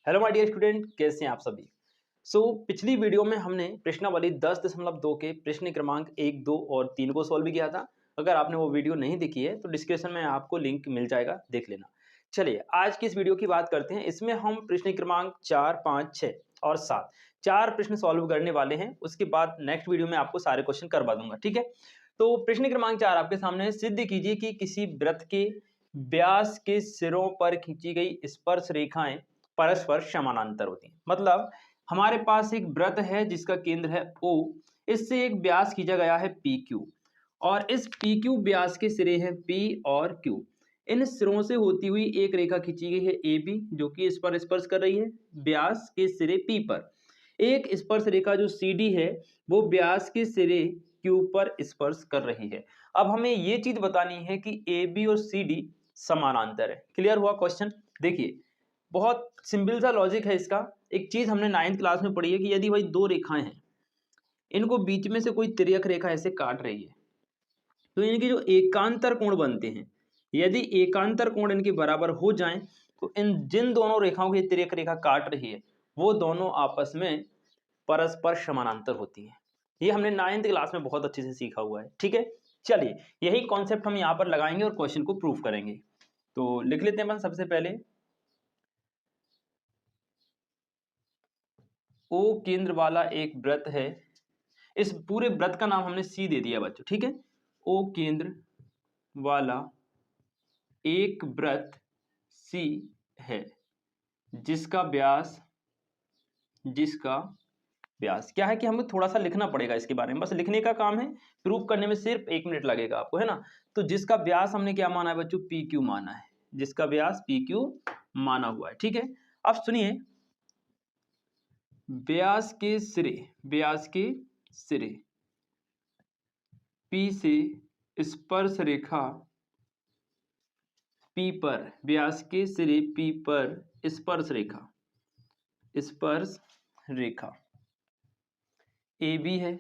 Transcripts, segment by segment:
Hello my dear student, कैसे हैं आप सभी। पिछली वीडियो में हमने प्रश्नावली 10.2 के प्रश्न क्रमांक 1, 2 और 3 को सॉल्व किया था। अगर आपने वो वीडियो नहीं देखी है तो डिस्क्रिप्शन में आपको लिंक मिल जाएगा, देख लेना। चलिए आज की इस वीडियो की बात करते हैं। इसमें हम प्रश्न क्रमांक 4, 5, 6 और 7 चार प्रश्न सॉल्व करने वाले हैं। उसके बाद नेक्स्ट वीडियो में आपको सारे क्वेश्चन करवा दूंगा, ठीक है। तो प्रश्न क्रमांक 4 आपके सामने है। सिद्ध कीजिए कि किसी वृत्त के व्यास के सिरों पर खींची गई स्पर्श रेखाएं परस्पर समानांतर होती हैं। मतलब हमारे पास एक वृत्त है जिसका केंद्र है O, इससे एक व्यास खींचा गया है PQ और इस PQ व्यास के सिरे हैं P और Q। इन सिरों से होती हुई एक रेखा खींची गई है AB जो कि इस पर स्पर्श कर रही है व्यास के सिरे P पर। एक स्पर्श रेखा जो CD है वो व्यास के सिरे Q पर स्पर्श कर रही है। अब हमें ये चीज बतानी है कि AB और CD समानांतर है। क्लियर हुआ क्वेश्चन। देखिए बहुत सिंपल सा लॉजिक है इसका। एक चीज हमने 9th क्लास में पढ़ी है कि यदि भाई दो रेखाएं हैं, इनको बीच में से कोई तिर्यक रेखा ऐसे काट रही है तो इनके जो एकांतर कोण बनते हैं, यदि एकांतर कोण इनके बराबर हो जाएं तो इन जिन दोनों रेखाओं की तिर्यक रेखा काट रही है वो दोनों आपस में परस्पर समानांतर होती हैं। ये हमने 9th क्लास में बहुत अच्छे से सीखा हुआ है, ठीक है। चलिए यही कॉन्सेप्ट हम यहाँ पर लगाएंगे और क्वेश्चन को प्रूव करेंगे। तो लिख लेते हैं अपन सबसे पहले O केंद्र वाला एक वृत्त है। इस पूरे वृत्त का नाम हमने C दे दिया बच्चों, ठीक है। O केंद्र वाला एक वृत्त C है जिसका व्यास क्या है कि हमें थोड़ा सा लिखना पड़ेगा इसके बारे में, बस लिखने का काम है। प्रूफ करने में सिर्फ 1 मिनट लगेगा आपको, है ना। तो जिसका व्यास हमने क्या माना है बच्चों, PQ माना है। जिसका व्यास PQ माना हुआ है, ठीक है। अब सुनिए, व्यास के सिरे P से स्पर्श रेखा P पर, व्यास के सिरे P पर स्पर्श रेखा AB है।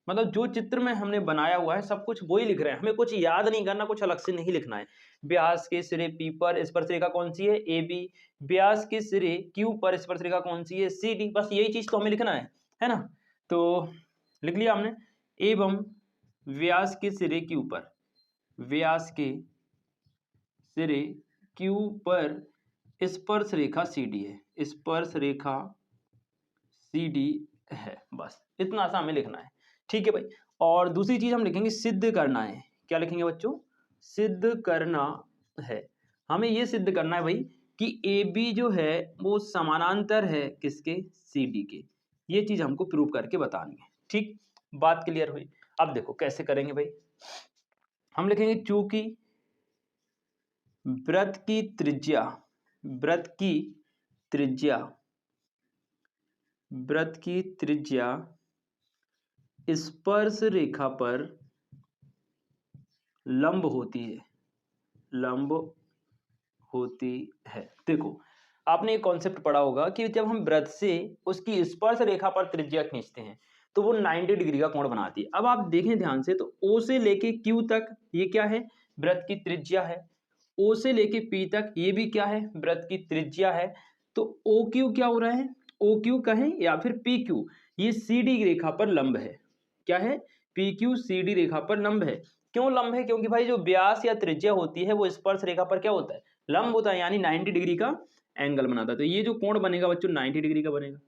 मतलब जो चित्र में हमने बनाया हुआ है सब कुछ वही लिख रहे हैं, हमें कुछ याद नहीं करना, कुछ अलग से नहीं लिखना है। व्यास के सिरे P पर स्पर्श रेखा कौन सी है, AB। व्यास के सिरे Q पर स्पर्श रेखा कौन सी है, CD। बस यही चीज तो हमें लिखना है ना। तो लिख लिया हमने। एवं व्यास के सिरे Q पर, व्यास के सिरे Q पर स्पर्श रेखा CD है, स्पर्श रेखा CD है। बस इतना सा हमें लिखना है, ठीक है भाई। और दूसरी चीज हम लिखेंगे सिद्ध करना है। क्या लिखेंगे बच्चों, सिद्ध करना है। हमें ये सिद्ध करना है भाई कि AB जो है वो समानांतर है किसके, CD के। ये चीज हमको प्रूव करके बतानी है, ठीक। बात क्लियर हुई। अब देखो कैसे करेंगे भाई। हम लिखेंगे चूंकि वृत्त की त्रिज्या स्पर्श रेखा पर लंब होती है। देखो आपने एक कॉन्सेप्ट पढ़ा होगा कि जब हम वृत्त से उसकी स्पर्श रेखा पर त्रिज्या खींचते हैं तो वो 90 डिग्री का कोण बनाती है। अब आप देखें ध्यान से तो O से लेके Q तक ये क्या है, वृत्त की त्रिज्या है। O से लेके P तक ये भी क्या है, वृत्त की त्रिज्या है। तो OQ क्या हो रहा है, OQ कहें या फिर PQ, ये CD रेखा पर लंब है। क्या है, PQ CD रेखा पर लंब है। क्यों लंब है, क्योंकि भाई जो व्यास या त्रिज्या होती है वो स्पर्श रेखा पर क्या होता है, लंब होता है, यानी 90 डिग्री का एंगल बनाता है। तो ये जो कोण बनेगा बच्चों 90 डिग्री का बनेगा।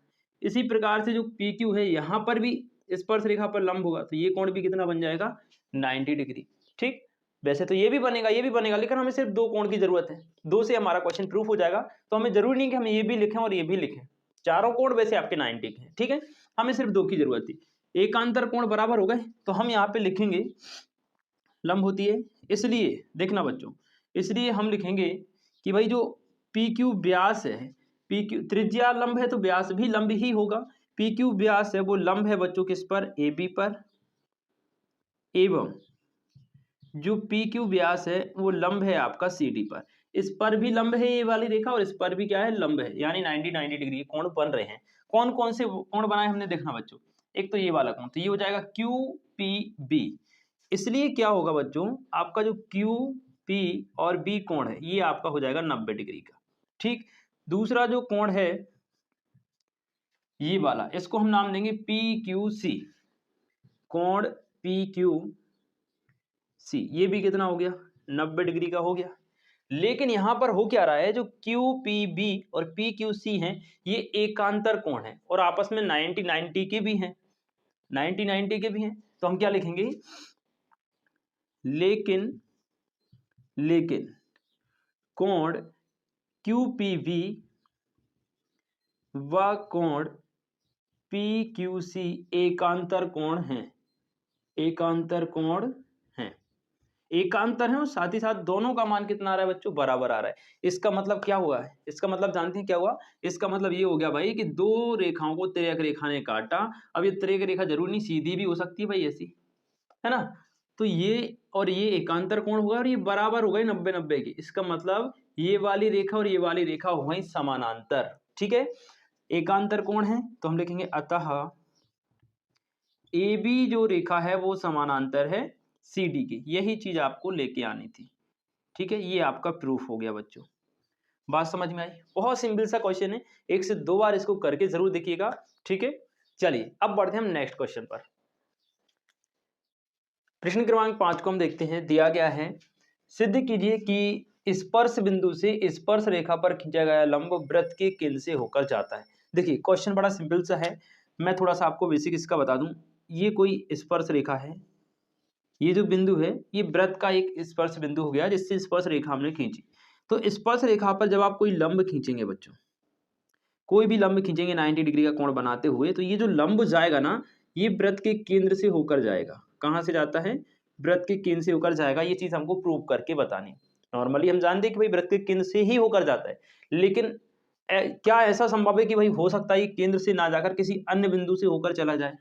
इसी प्रकार से जो PQ है यहाँ पर भी स्पर्श रेखा पर लंब होगा तो ये कोण भी कितना बन जाएगा, 90 डिग्री, ठीक। वैसे तो ये भी बनेगा लेकिन हमें सिर्फ दो कोण की जरूरत है, दो से हमारा क्वेश्चन प्रूफ हो जाएगा। तो हमें जरूरी नहीं कि हम ये भी लिखें और ये भी लिखें। चारों कोण वैसे आपके 90 के हैं, ठीक है। हमें सिर्फ दो की जरूरत थी। एकांतर कोण बराबर हो गए तो हम यहाँ पे लिखेंगे लंब होती है, इसलिए देखना बच्चों, इसलिए हम लिखेंगे कि भाई जो PQ व्यास है, PQ त्रिज्या लंब है तो व्यास भी लंब ही होगा। PQ व्यास है वो लंब है बच्चों किस पर, AB पर। एवं जो PQ व्यास है वो लंब है आपका CD पर। इस पर भी लंब है ये वाली रेखा और इस पर भी क्या है, लंब है, यानी 90 डिग्री के कोण बन रहे हैं। कौन कौन से कोण बनाए हमने देखना बच्चों। एक तो ये वाला कोण, तो ये हो जाएगा QPB। इसलिए क्या होगा बच्चों, आपका जो QP और B कोण है ये आपका हो जाएगा 90 डिग्री का, ठीक। दूसरा जो कोण है ये वाला, इसको हम नाम देंगे PQC, कोण PQC। ये भी कितना हो गया, 90 डिग्री का हो गया। लेकिन यहां पर हो क्या रहा है, जो QPB और PQC हैं ये एकांतर कोण है और आपस में 90-90 के भी हैं, 90-90 के भी हैं। तो हम क्या लिखेंगे, लेकिन कोण QPB व कोण PQC एकांतर कोण हैं, एकांतर कोण हैं, एकांतर है और साथ ही साथ दोनों का मान कितना आ रहा है बच्चों, बराबर आ रहा है। इसका मतलब क्या हुआ है, इसका मतलब जानते हैं क्या हुआ, इसका मतलब ये हो गया भाई कि दो रेखाओं को तिर्यक रेखा ने काटा। अब ये तिर्यक रेखा जरूर नहीं, सीधी भी हो सकती है भाई, ऐसी है ना। तो ये और ये एकांतर कोण होगा और ये बराबर हो गए 90-90 की। इसका मतलब ये वाली रेखा और ये वाली रेखा हो गई समानांतर, ठीक है। एकांतर कोण है तो हम लिखेंगे अतः AB जो रेखा है वो समानांतर है CD की। यही चीज आपको लेके आनी थी, ठीक है। ये आपका प्रूफ हो गया बच्चों, बात समझ में आई। बहुत सिंपल सा क्वेश्चन है, 1 से 2 बार इसको करके जरूर देखिएगा, ठीक है। चलिए अब बढ़ते हैं हम नेक्स्ट क्वेश्चन पर। प्रश्न क्रमांक 5 को हम देखते हैं। दिया गया है, सिद्ध कीजिए कि स्पर्श बिंदु से स्पर्श रेखा पर खींचा गया लंब वृत्त के केंद्र से होकर जाता है। देखिए क्वेश्चन बड़ा सिंपल सा है, मैं थोड़ा सा आपको बेसिक इसका बता दूं। ये कोई स्पर्श रेखा है, ये जो बिंदु है ये वृत्त का एक स्पर्श बिंदु हो गया जिससे स्पर्श रेखा हमने खींची। तो स्पर्श रेखा पर जब आप कोई लंब खींचेंगे बच्चों, कोई भी लंब खींचेंगे 90 डिग्री का कोण बनाते हुए, तो ये जो लंब जाएगा ना, ये वृत्त के केंद्र से होकर जाएगा। कहाँ से जाता है, वृत्त के केंद्र से होकर जाएगा। ये चीज हमको प्रूव करके बतानी। नॉर्मली हम जानते हैं कि भाई वृत्त के केंद्र से ही होकर जाता है, लेकिन क्या ऐसा संभव है कि भाई हो सकता है ये केंद्र से ना जाकर किसी अन्य बिंदु से होकर चला जाए,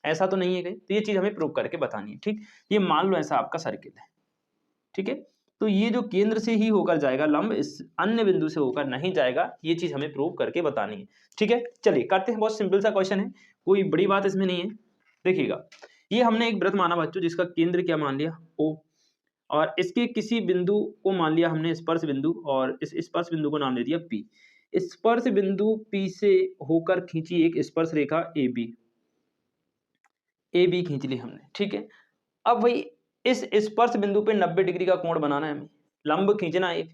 ऐसा तो नहीं है कहीं। तो ये चीज हमें प्रूव करके बतानी है, ठीक। ये मान लो ऐसा आपका सर्किल है, ठीक है। तो ये जो केंद्र से ही होकर जाएगा लंब, इस अन्य बिंदु से होकर नहीं जाएगा, ये चीज हमें प्रूव करके बतानी है, ठीक है। चलिए करते हैं, बहुत सिंपल सा क्वेश्चन है, कोई बड़ी बात इसमें नहीं है। देखिएगा, ये हमने एक वृत्त माना बच्चों जिसका केंद्र क्या मान लिया O, और इसके किसी बिंदु को मान लिया हमने स्पर्श बिंदु, और इस स्पर्श बिंदु को नाम दे दिया P। स्पर्श बिंदु P से होकर खींची एक स्पर्श रेखा AB, AB खींच ली हमने, ठीक है। अब भाई इस स्पर्श बिंदु पे 90 डिग्री का कोण बनाना है हमें, लंब खींचना है एक,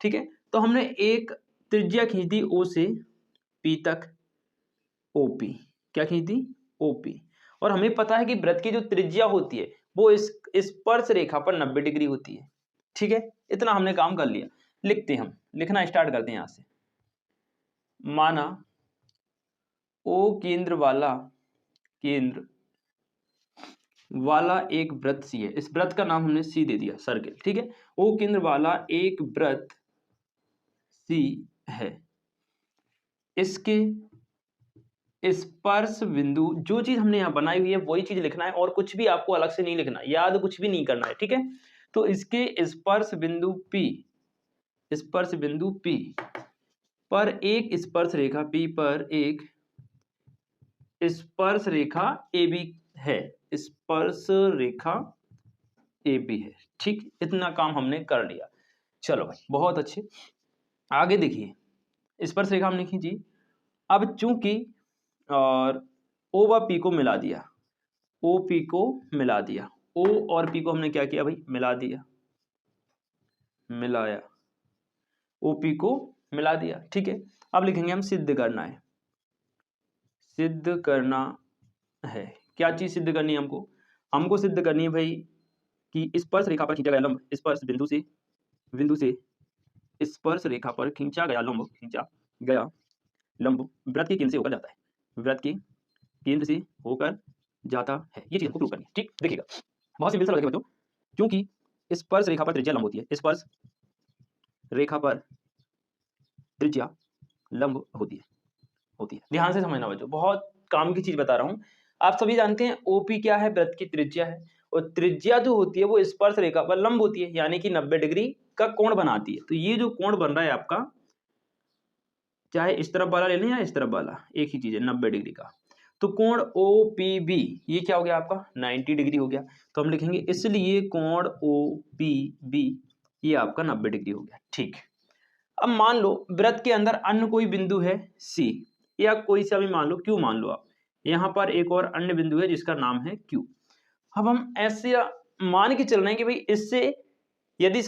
ठीक है। तो हमने एक त्रिज्या खींच दी O से P तक, OP, क्या खींच दी, OP। और हमें पता है कि वृत्त की जो त्रिज्या होती है वो इस स्पर्श रेखा पर 90 डिग्री होती है, ठीक है। इतना हमने काम कर लिया। लिखते हैं, हम लिखना स्टार्ट करते हैं यहां से। माना O केंद्र वाला एक वृत्त सी है, इस वृत्त का नाम हमने सी दे दिया, सर्किल, ठीक है। O केंद्र वाला एक वृत्त सी है, इसके स्पर्श बिंदु, जो चीज हमने यहाँ बनाई हुई है वही चीज लिखना है और कुछ भी आपको अलग से नहीं लिखना, याद कुछ भी नहीं करना है, ठीक है। तो इसके स्पर्श बिंदु P, स्पर्श बिंदु P पर एक स्पर्श रेखा, P पर एक स्पर्श रेखा AB है, स्पर्श रेखा AB है, ठीक। इतना काम हमने कर लिया। चलो भाई बहुत अच्छे, आगे देखिए, स्पर्श रेखा हमने खींची। अब चूंकि और O व P को मिला दिया, OP को मिला दिया, O और P को हमने क्या किया भाई, मिला दिया, मिलाया, OP को मिला दिया, ठीक है। अब लिखेंगे हम सिद्ध करना है, सिद्ध करना है। क्या चीज सिद्ध करनी है हमको, हमको सिद्ध करनी है भाई कि स्पर्श रेखा पर खींचा गया लंब, स्पर्श बिंदु से स्पर्श रेखा पर खींचा गया लंब वृत्त के केंद्र से होकर जाता है, वृत्त के केंद्र से होकर जाता है। ये चीज हमको प्रूव करनी है, ठीक। देखिएगा बहुत सिंपल सा लगेगा बच्चों, क्योंकि स्पर्श रेखा पर त्रिज्या लंब होती है, स्पर्श रेखा पर त्रिज्या लंब होती है। ध्यान से समझना बच्चों, बहुत काम की चीज बता रहा हूं। आप सभी जानते हैं OP क्या है, वृत्त की त्रिज्या है, और त्रिज्या जो होती है वो स्पर्श रेखा पर लंब होती है, यानी कि 90 डिग्री का कोण बनाती है। तो ये जो कोण बन रहा है आपका, चाहे इस तरफ वाला ले लें या इस तरफ वाला, एक ही चीज है, 90 डिग्री का। तो कोण OPB ये क्या हो गया आपका, 90 डिग्री हो गया। तो हम लिखेंगे इसलिए कोण OPB ये आपका 90 डिग्री हो गया, ठीक। अब मान लो वृत्त के अंदर अन्य कोई बिंदु है C, या कोई सा भी मान लो, क्यू मान लो आप, यहाँ पर एक और अन्य बिंदु है जिसका नाम है क्यू। अब हम ऐसे मान के चल रहे हैं कि भाई इससे यदि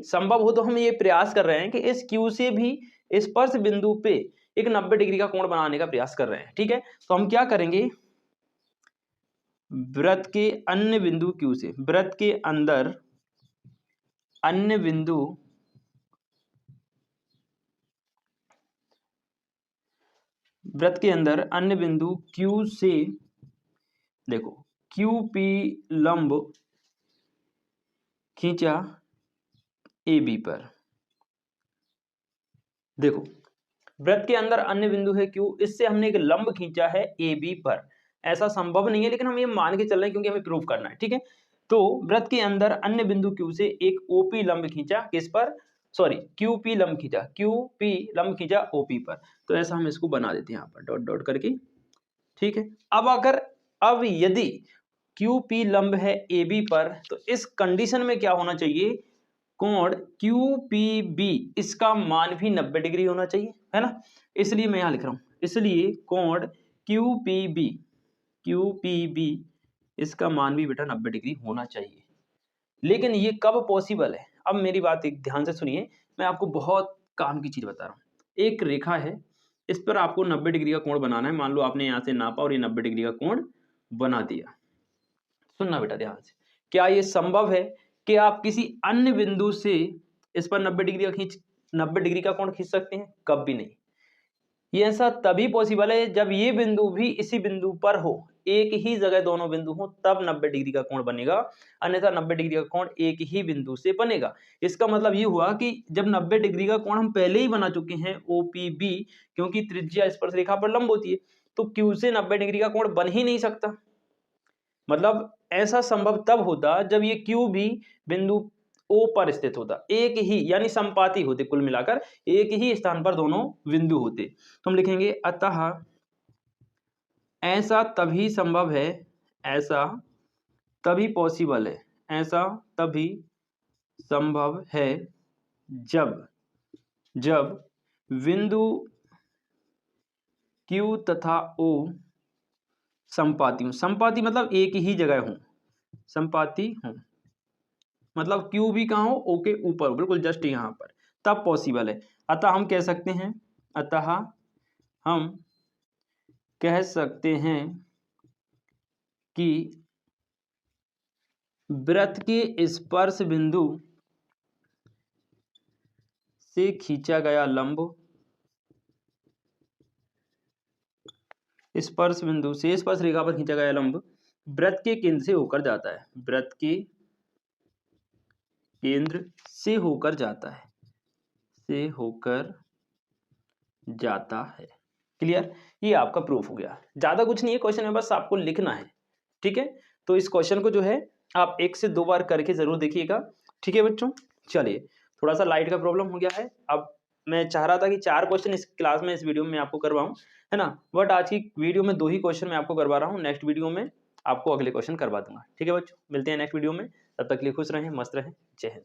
संभव हो तो हम ये प्रयास कर रहे हैं कि इस क्यू से भी स्पर्श बिंदु पे एक 90 डिग्री का कोण बनाने का प्रयास कर रहे हैं। ठीक है, तो हम क्या करेंगे, वृत्त के अन्य बिंदु क्यू से, वृत्त के अंदर अन्य बिंदु क्यू से, देखो क्यू पी लंब खींचा ए बी पर। देखो वृत्त के अंदर अन्य बिंदु है क्यू, इससे हमने एक लंब खींचा है ए बी पर। ऐसा संभव नहीं है लेकिन हम ये मान के चल रहे हैं क्योंकि हमें प्रूव करना है। ठीक है, तो वृत्त के अंदर अन्य बिंदु क्यू से एक ओपी लंब खींचा, किस पर, सॉरी क्यूपी लंब खींचा ओपी पर। तो ऐसा हम इसको बना देते हैं यहाँ पर डॉट डॉट करके। ठीक है, अब यदि क्यूपी लंब है ए बी पर, तो इस कंडीशन में क्या होना चाहिए, कोण QPB इसका मान भी 90 डिग्री होना चाहिए, है ना। इसलिए मैं यहाँ लिख रहा हूँ, इसलिए कोण QPB इसका मान भी बेटा 90 डिग्री होना चाहिए। लेकिन ये कब पॉसिबल है, अब मेरी बात एक ध्यान से सुनिए, मैं आपको बहुत काम की चीज बता रहा हूँ। एक रेखा है, इस पर आपको 90 डिग्री का कोण बनाना है। मान लो आपने यहाँ से नापा और ये 90 डिग्री का कोण बना दिया। सुनना बेटा ध्यान से, क्या ये संभव है कि आप किसी अन्य बिंदु से इस पर 90 डिग्री का कोण खींच सकते हैं? कभी नहीं। ये ऐसा तभी पॉसिबल है जब ये बिंदु भी इसी बिंदु पर हो, एक ही जगह दोनों बिंदु हो, तब 90 डिग्री का कोण बनेगा, अन्यथा 90 डिग्री का कोण एक ही बिंदु से बनेगा। इसका मतलब ये हुआ कि जब 90 डिग्री का कोण हम पहले ही बना चुके हैं OPB, क्योंकि त्रिज्या स्पर्श रेखा पर लंब होती है, तो Q से 90 डिग्री का कोण बन ही नहीं सकता। मतलब ऐसा संभव तब होता जब ये क्यू भी बिंदु O पर स्थित होता, एक ही यानी संपाती होते, कुल मिलाकर एक ही स्थान पर दोनों बिंदु होते। तो हम लिखेंगे अतः ऐसा तभी संभव है, ऐसा तभी पॉसिबल है, ऐसा तभी संभव है जब बिंदु Q तथा O संपाती हूं। संपाती मतलब एक ही जगह हूं, संपाती हूं मतलब क्यू भी कहाँ हो, ओ के ऊपर, बिल्कुल जस्ट यहाँ पर, तब पॉसिबल है। अतः हम कह सकते हैं कि वृत्त के स्पर्श बिंदु से खींचा गया लंब, स्पर्श बिंदु से स्पर्श रेखा पर खींचा गया लंब वृत्त के केंद्र से होकर जाता है, वृत्त के केंद्र से होकर जाता है। क्लियर, ये आपका प्रूफ हो गया। ज्यादा कुछ नहीं है क्वेश्चन में, बस आपको लिखना है। ठीक है, तो इस क्वेश्चन को जो है आप 1 से 2 बार करके जरूर देखिएगा। ठीक है बच्चों, चलिए थोड़ा सा लाइट का प्रॉब्लम हो गया है। अब मैं चाह रहा था कि 4 क्वेश्चन इस क्लास में, इस वीडियो में आपको करवाऊं, है ना, बट आज की वीडियो में 2 ही क्वेश्चन मैं आपको करवा रहा हूँ। नेक्स्ट वीडियो में आपको अगले क्वेश्चन करवा दूंगा। ठीक है बच्चों, मिलते हैं नेक्स्ट वीडियो में, तब तक के लिए खुश रहें, मस्त रहें, जय हिंद।